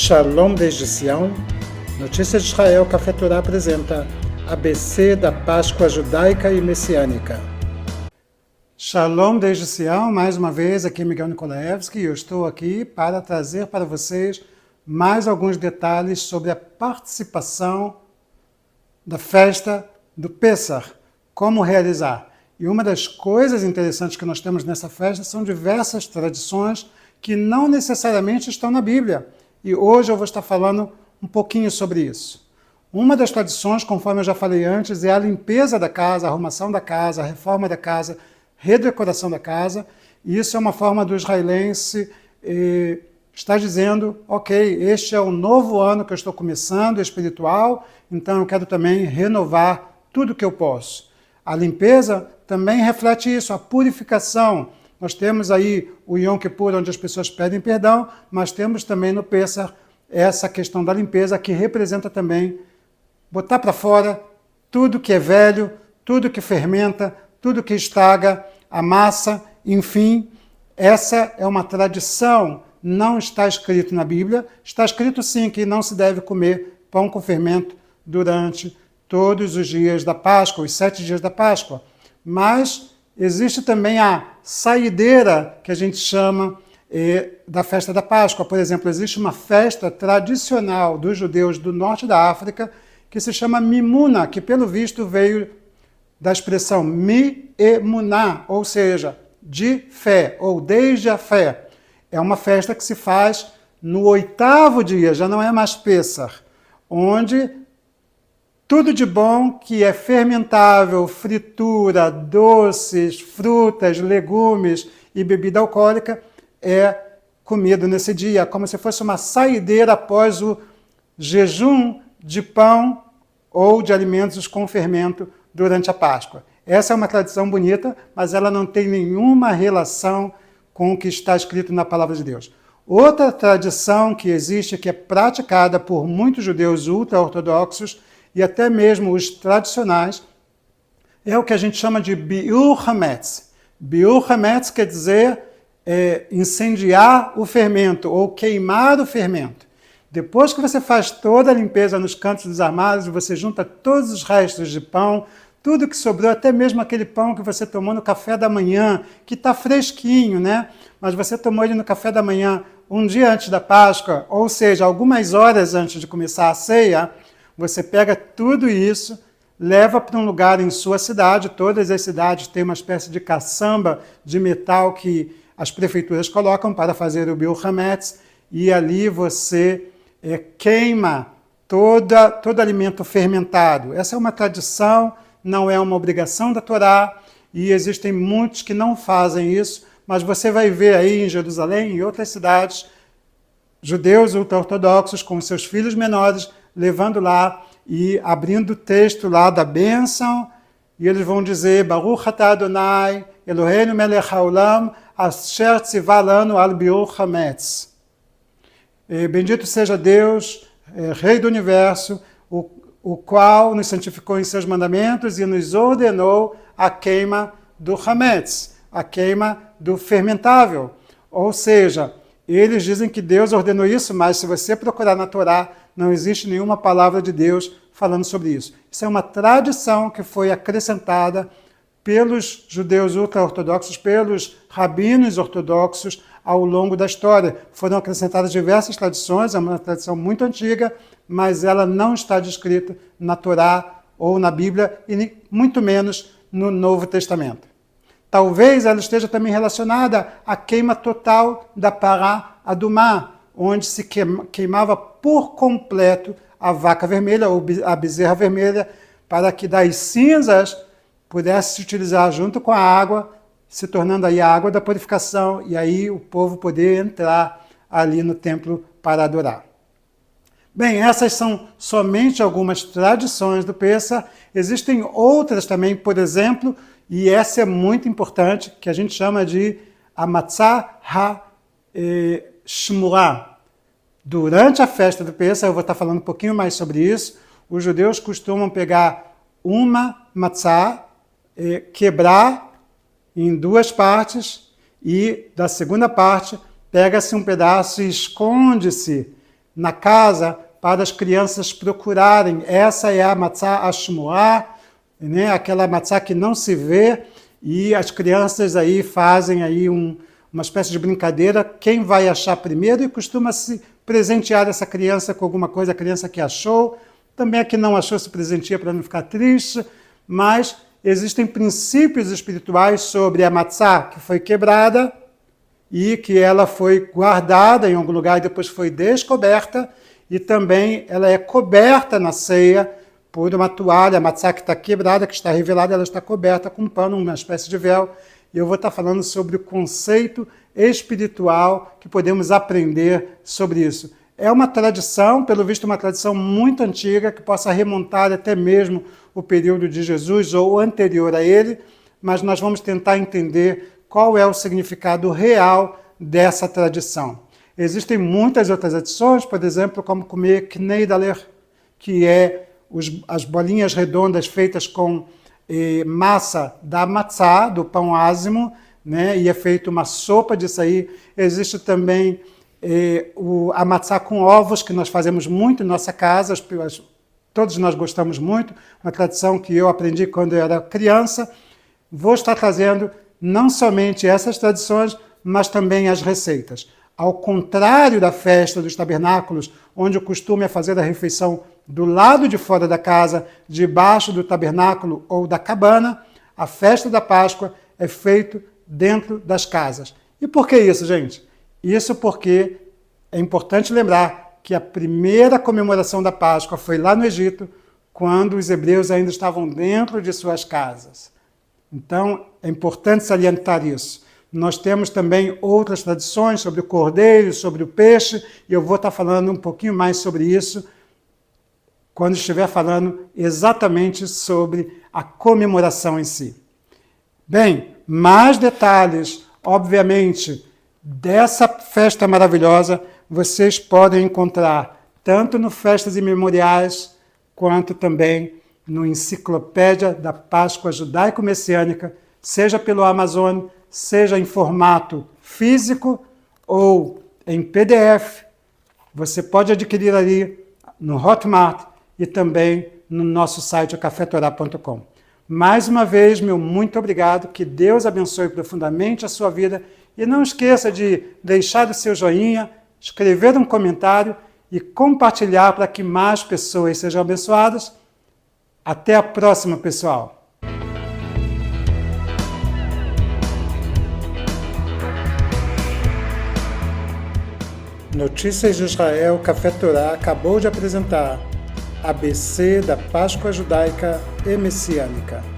Shalom desde Sião. Notícias de Israel, Café Torá apresenta ABC da Páscoa Judaica e Messiânica. Shalom desde Sião, mais uma vez aqui Miguel Nikolaevski, e eu estou aqui para trazer para vocês mais alguns detalhes sobre a participação da festa do Pessach, como realizar. E uma das coisas interessantes que nós temos nessa festa são diversas tradições que não necessariamente estão na Bíblia. E hoje eu vou estar falando um pouquinho sobre isso. Uma das tradições, conforme eu já falei antes, é a limpeza da casa, a arrumação da casa, a reforma da casa, redecoração da casa. E isso é uma forma do israelense estar dizendo, ok, este é o novo ano que eu estou começando, espiritual, então eu quero também renovar tudo que eu posso. A limpeza também reflete isso, a purificação. Nós temos aí o Yom Kippur, onde as pessoas pedem perdão, mas temos também no Pessach essa questão da limpeza, que representa também botar para fora tudo que é velho, tudo que fermenta, tudo que estraga, a massa, enfim. Essa é uma tradição, não está escrito na Bíblia. Está escrito sim que não se deve comer pão com fermento durante todos os dias da Páscoa, os 7 dias da Páscoa. Mas existe também a saideira, que a gente chama da festa da Páscoa. Por exemplo, existe uma festa tradicional dos judeus do norte da África que se chama Mimuna, que pelo visto veio da expressão mi-emuná, ou seja, de fé, ou desde a fé. É uma festa que se faz no 8º dia, já não é mais Pessach, onde tudo de bom que é fermentável, fritura, doces, frutas, legumes e bebida alcoólica é comido nesse dia, como se fosse uma saideira após o jejum de pão ou de alimentos com fermento durante a Páscoa. Essa é uma tradição bonita, mas ela não tem nenhuma relação com o que está escrito na Palavra de Deus. Outra tradição que existe, que é praticada por muitos judeus ultra-ortodoxos, e até mesmo os tradicionais, é o que a gente chama de Biur Hametz. Biur Hametz quer dizer incendiar o fermento, ou queimar o fermento. Depois que você faz toda a limpeza nos cantos dos armários, você junta todos os restos de pão, tudo que sobrou, até mesmo aquele pão que você tomou no café da manhã, que está fresquinho, né? Mas você tomou ele no café da manhã um dia antes da Páscoa, ou seja, algumas horas antes de começar a ceia. Você pega tudo isso, leva para um lugar em sua cidade. Todas as cidades têm uma espécie de caçamba de metal que as prefeituras colocam para fazer o Biur Hametz, e ali você queima todo alimento fermentado. Essa é uma tradição, não é uma obrigação da Torá, e existem muitos que não fazem isso, mas você vai ver aí em Jerusalém e em outras cidades, judeus ultra-ortodoxos com seus filhos menores, levando lá e abrindo o texto lá da bênção, e eles vão dizer, Baruch atah Adonai, Eloheinu melech haolam, asher tzivah lanu al biur hametz. Bendito seja Deus, Rei do Universo, o qual nos santificou em seus mandamentos e nos ordenou a queima do hametz, a queima do fermentável. Ou seja, eles dizem que Deus ordenou isso, mas se você procurar na Torá, não existe nenhuma palavra de Deus falando sobre isso. Isso é uma tradição que foi acrescentada pelos judeus ultra-ortodoxos, pelos rabinos ortodoxos ao longo da história. Foram acrescentadas diversas tradições, é uma tradição muito antiga, mas ela não está descrita na Torá ou na Bíblia, e muito menos no Novo Testamento. Talvez ela esteja também relacionada à queima total da Pará Adumá, onde se queimava por completo a vaca vermelha ou a bezerra vermelha, para que das cinzas pudesse se utilizar junto com a água, se tornando aí a água da purificação, e aí o povo poder entrar ali no templo para adorar. Bem, essas são somente algumas tradições do Pessach. Existem outras também, por exemplo, e essa é muito importante, que a gente chama de a Matzah HaShmurah. Durante a festa do Pessach, eu vou estar falando um pouquinho mais sobre isso, os judeus costumam pegar uma matzah, quebrar em 2 partes, e da segunda parte pega-se um pedaço e esconde-se na casa para as crianças procurarem. Essa é a matzá ashmuá, né? Aquela matzá que não se vê, e as crianças aí fazem aí uma espécie de brincadeira, quem vai achar primeiro, e costuma-se presentear essa criança com alguma coisa, a criança que achou, também a que não achou se presenteia para não ficar triste, mas existem princípios espirituais sobre a matzá que foi quebrada e que ela foi guardada em algum lugar e depois foi descoberta, e também ela é coberta na ceia por uma toalha, a matzá que está quebrada, que está revelada, ela está coberta com um pano, uma espécie de véu, e eu vou estar falando sobre o conceito espiritual que podemos aprender sobre isso. É uma tradição, pelo visto uma tradição muito antiga, que possa remontar até mesmo o período de Jesus ou anterior a ele, mas nós vamos tentar entender qual é o significado real dessa tradição. Existem muitas outras tradições, por exemplo, como comer kneidaler, que é as bolinhas redondas feitas com massa da matzá, do pão ázimo, né? E é feita uma sopa disso aí. Existe também a matzá com ovos, que nós fazemos muito em nossa casa, todos nós gostamos muito, uma tradição que eu aprendi quando eu era criança. Vou estar trazendo não somente essas tradições, mas também as receitas. Ao contrário da festa dos tabernáculos, onde o costume é fazer a refeição do lado de fora da casa, debaixo do tabernáculo ou da cabana, a festa da Páscoa é feita dentro das casas. E por que isso, gente? Isso porque é importante lembrar que a primeira comemoração da Páscoa foi lá no Egito, quando os hebreus ainda estavam dentro de suas casas. Então, é importante salientar isso. Nós temos também outras tradições sobre o cordeiro, sobre o peixe, e eu vou estar falando um pouquinho mais sobre isso quando estiver falando exatamente sobre a comemoração em si. Bem, mais detalhes, obviamente, dessa festa maravilhosa, vocês podem encontrar tanto no Festas e Memoriais, quanto também no Enciclopédia da Páscoa Judaico-Messiânica, seja pelo Amazon, seja em formato físico ou em PDF. Você pode adquirir ali no Hotmart e também no nosso site, cafetorá.com. Mais uma vez, meu muito obrigado, que Deus abençoe profundamente a sua vida, e não esqueça de deixar o seu joinha, escrever um comentário e compartilhar para que mais pessoas sejam abençoadas. Até a próxima, pessoal! Notícias de Israel, Café Torá acabou de apresentar ABC da Páscoa Judaica e Messiânica.